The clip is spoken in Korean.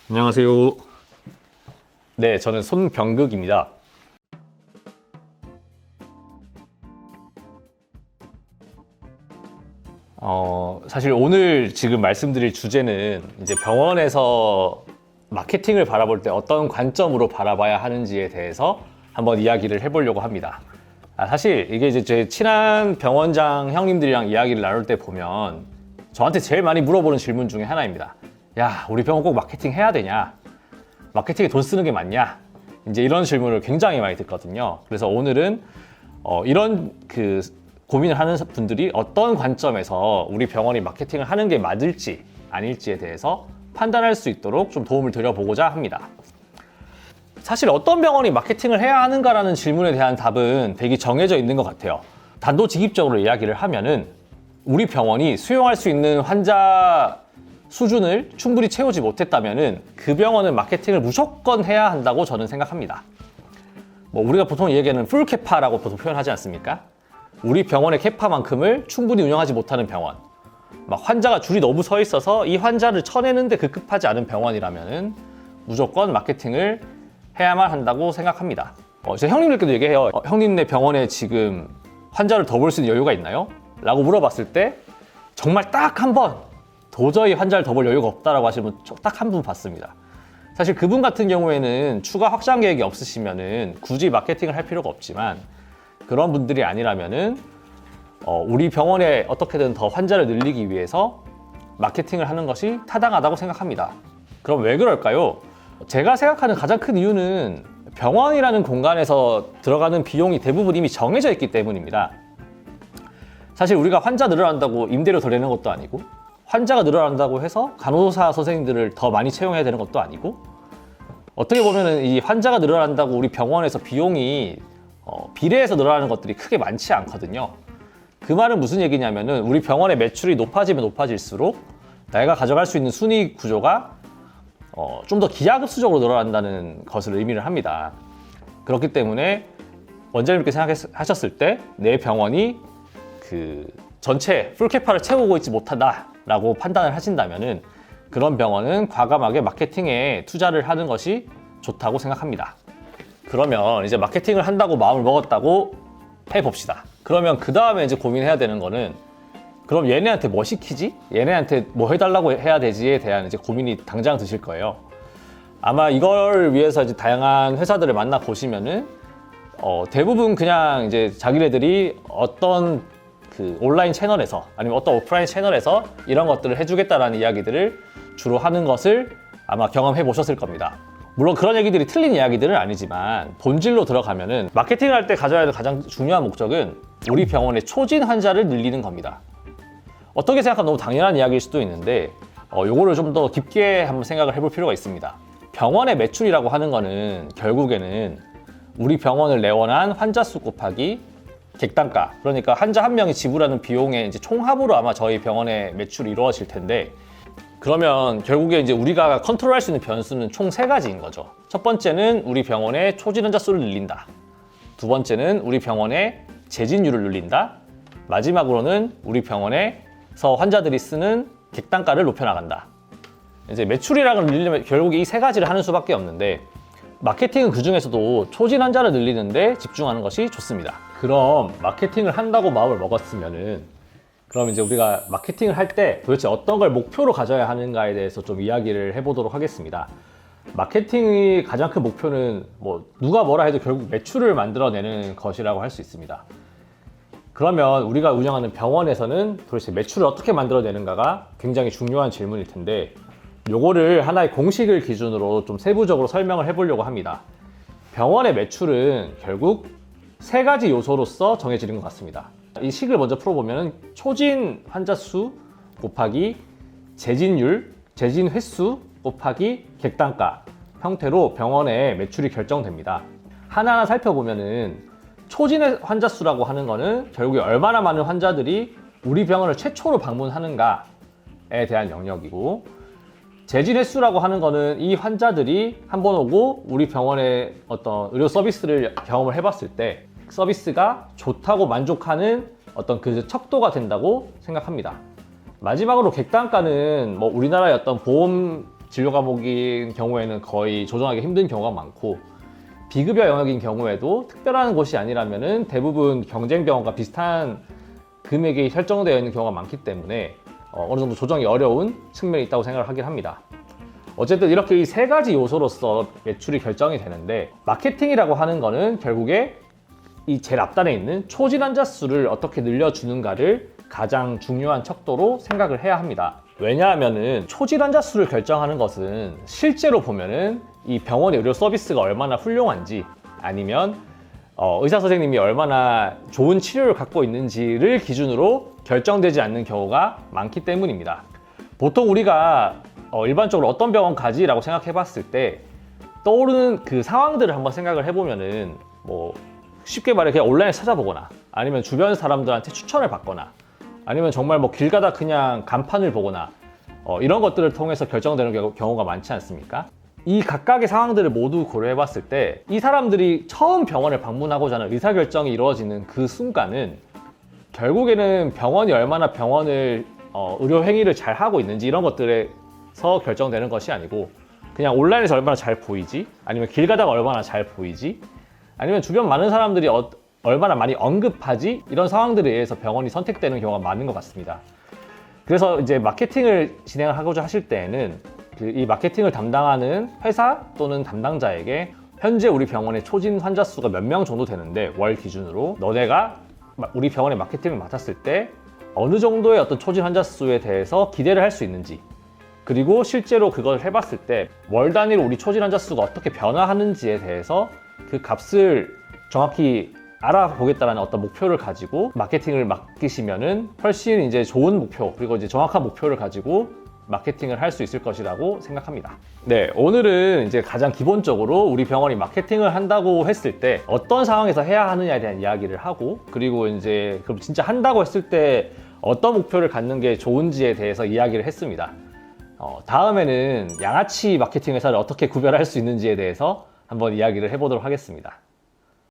안녕하세요. 네, 저는 손병극입니다. 사실 오늘 지금 말씀드릴 주제는 이제 병원에서 마케팅을 바라볼 때 어떤 관점으로 바라봐야 하는지에 대해서 한번 이야기를 해보려고 합니다. 사실 이게 이제 제 친한 병원장 형님들이랑 이야기를 나눌 때 보면 저한테 제일 많이 물어보는 질문 중에 하나입니다. 야, 우리 병원 꼭 마케팅 해야 되냐? 마케팅에 돈 쓰는 게 맞냐? 이제 이런 질문을 굉장히 많이 듣거든요. 그래서 오늘은 이런 고민을 하는 분들이 어떤 관점에서 우리 병원이 마케팅을 하는 게 맞을지 아닐지에 대해서 판단할 수 있도록 좀 도움을 드려보고자 합니다. 사실 어떤 병원이 마케팅을 해야 하는가라는 질문에 대한 답은 되게 정해져 있는 것 같아요. 단도직입적으로 이야기를 하면은 우리 병원이 수용할 수 있는 환자 수준을 충분히 채우지 못했다면은 그 병원은 마케팅을 무조건 해야 한다고 저는 생각합니다. 우리가 보통 얘기하는 풀캐파라고 보통 표현하지 않습니까? 우리 병원의 캐파만큼을 충분히 운영하지 못하는 병원, 환자가 줄이 너무 서 있어서 이 환자를 쳐내는데 급급하지 않은 병원이라면은 무조건 마케팅을 해야만 한다고 생각합니다. 제 형님들께도 얘기해요. 형님네 병원에 지금 환자를 더 볼 수 있는 여유가 있나요? 라고 물어봤을 때 정말 딱 한 번 도저히 환자를 더 볼 여유가 없다라고 하시는 분 딱 한 분 봤습니다. 사실 그분 같은 경우에는 추가 확장 계획이 없으시면은 굳이 마케팅을 할 필요가 없지만 그런 분들이 아니라면은 우리 병원에 어떻게든 더 환자를 늘리기 위해서 마케팅을 하는 것이 타당하다고 생각합니다. 그럼 왜 그럴까요? 제가 생각하는 가장 큰 이유는 병원이라는 공간에서 들어가는 비용이 대부분 이미 정해져 있기 때문입니다. 사실 우리가 환자 늘어난다고 임대료 더 내는 것도 아니고 환자가 늘어난다고 해서 간호사 선생님들을 더 많이 채용해야 되는 것도 아니고 어떻게 보면 이 환자가 늘어난다고 우리 병원에서 비용이 비례해서 늘어나는 것들이 크게 많지 않거든요. 그 말은 무슨 얘기냐면은 우리 병원의 매출이 높아지면 높아질수록 내가 가져갈 수 있는 순이익 구조가 좀 더 기하급수적으로 늘어난다는 것을 의미를 합니다. 그렇기 때문에 원장님께 생각하셨을 때 내 병원이 전체 풀캐파를 채우고 있지 못하다라고 판단을 하신다면은 그런 병원은 과감하게 마케팅에 투자를 하는 것이 좋다고 생각합니다. 그러면 이제 마케팅을 한다고 마음을 먹었다고 해봅시다. 그러면 그 다음에 이제 고민해야 되는 거는 그럼 얘네한테 뭐 시키지? 얘네한테 뭐 해달라고 해야 되지에 대한 이제 고민이 당장 드실 거예요. 아마 이걸 위해서 이제 다양한 회사들을 만나 보시면은 대부분 그냥 이제 자기네들이 어떤 온라인 채널에서 아니면 어떤 오프라인 채널에서 이런 것들을 해주겠다라는 이야기들을 주로 하는 것을 아마 경험해 보셨을 겁니다. 물론 그런 얘기들이 틀린 이야기들은 아니지만 본질로 들어가면은 마케팅을 할 때 가져야 할 가장 중요한 목적은 우리 병원의 초진 환자를 늘리는 겁니다. 어떻게 생각하면 너무 당연한 이야기일 수도 있는데 요거를 좀 더 깊게 한번 생각을 해볼 필요가 있습니다. 병원의 매출이라고 하는 거는 결국에는 우리 병원을 내원한 환자 수 곱하기 객단가, 그러니까 환자 한 명이 지불하는 비용의 이제 총합으로 아마 저희 병원의 매출이 이루어질 텐데 그러면 결국에 이제 우리가 컨트롤할 수 있는 변수는 총 3가지인 거죠. 첫 번째는 우리 병원의 초진 환자 수를 늘린다. 두 번째는 우리 병원의 재진율을 늘린다. 마지막으로는 우리 병원에서 환자들이 쓰는 객단가를 높여나간다. 이제 매출이라는 걸 늘리려면 결국에 이 3가지를 하는 수밖에 없는데 마케팅은 그 중에서도 초진 환자를 늘리는데 집중하는 것이 좋습니다. 그럼 마케팅을 한다고 마음을 먹었으면은 그럼 이제 우리가 마케팅을 할 때 도대체 어떤 걸 목표로 가져야 하는가에 대해서 좀 이야기를 해보도록 하겠습니다. 마케팅의 가장 큰 목표는 누가 뭐라 해도 결국 매출을 만들어내는 것이라고 할 수 있습니다. 그러면 우리가 운영하는 병원에서는 도대체 매출을 어떻게 만들어내는가가 굉장히 중요한 질문일 텐데 요거를 하나의 공식을 기준으로 좀 세부적으로 설명을 해보려고 합니다. 병원의 매출은 결국 3가지 요소로서 정해지는 것 같습니다. 이 식을 먼저 풀어보면 초진 환자 수 곱하기 재진율, 재진 횟수 곱하기 객단가 형태로 병원의 매출이 결정됩니다. 하나하나 살펴보면은 초진 환자 수라고 하는 거는 결국에 얼마나 많은 환자들이 우리 병원을 최초로 방문하는가에 대한 영역이고 재진 횟수라고 하는 거는 이 환자들이 한 번 오고 우리 병원의 어떤 의료 서비스를 경험을 해봤을 때 서비스가 좋다고 만족하는 어떤 그 척도가 된다고 생각합니다. 마지막으로 객단가는 뭐 우리나라의 어떤 보험 진료 과목인 경우에는 거의 조정하기 힘든 경우가 많고, 비급여 영역인 경우에도 특별한 곳이 아니라면은 대부분 경쟁병원과 비슷한 금액이 설정되어 있는 경우가 많기 때문에 어느 정도 조정이 어려운 측면이 있다고 생각을 하긴 합니다. 어쨌든 이렇게 이 세 가지 요소로서 매출이 결정이 되는데, 마케팅이라고 하는 거는 결국에 이 제일 앞단에 있는 초진 환자 수를 어떻게 늘려주는가를 가장 중요한 척도로 생각을 해야 합니다. 왜냐하면은 초진 환자 수를 결정하는 것은 실제로 보면은 이 병원의 의료 서비스가 얼마나 훌륭한지, 아니면 의사 선생님이 얼마나 좋은 치료를 갖고 있는지를 기준으로 결정되지 않는 경우가 많기 때문입니다. 보통 우리가 일반적으로 어떤 병원 가지라고 생각해 봤을 때 떠오르는 그 상황들을 한번 생각을 해보면은, 뭐 쉽게 말해 그냥 온라인에 찾아보거나, 아니면 주변 사람들한테 추천을 받거나, 아니면 정말 뭐 길 가다 그냥 간판을 보거나, 이런 것들을 통해서 결정되는 경우가 많지 않습니까? 이 각각의 상황들을 모두 고려해 봤을 때 이 사람들이 처음 병원을 방문하고자 하는 의사결정이 이루어지는 그 순간은 결국에는 병원이 얼마나 병원을 의료 행위를 잘 하고 있는지 이런 것들에서 결정되는 것이 아니고, 그냥 온라인에서 얼마나 잘 보이지, 아니면 길 가다가 얼마나 잘 보이지, 아니면 주변 많은 사람들이 얼마나 많이 언급하지, 이런 상황들에 의해서 병원이 선택되는 경우가 많은 것 같습니다. 그래서 이제 마케팅을 진행을 하고자 하실 때에는 이 마케팅을 담당하는 회사 또는 담당자에게 현재 우리 병원의 초진 환자 수가 몇 명 정도 되는데, 월 기준으로 너네가 우리 병원의 마케팅을 맡았을 때 어느 정도의 어떤 초진 환자 수에 대해서 기대를 할 수 있는지, 그리고 실제로 그걸 해봤을 때 월 단위로 우리 초진 환자 수가 어떻게 변화하는지에 대해서 그 값을 정확히 알아보겠다는 어떤 목표를 가지고 마케팅을 맡기시면은 훨씬 이제 좋은 목표, 그리고 이제 정확한 목표를 가지고 마케팅을 할 수 있을 것이라고 생각합니다. 네, 오늘은 이제 가장 기본적으로 우리 병원이 마케팅을 한다고 했을 때 어떤 상황에서 해야 하느냐에 대한 이야기를 하고, 그리고 이제 그럼 진짜 한다고 했을 때 어떤 목표를 갖는 게 좋은지에 대해서 이야기를 했습니다. 다음에는 양아치 마케팅 회사를 어떻게 구별할 수 있는지에 대해서 한번 이야기를 해보도록 하겠습니다.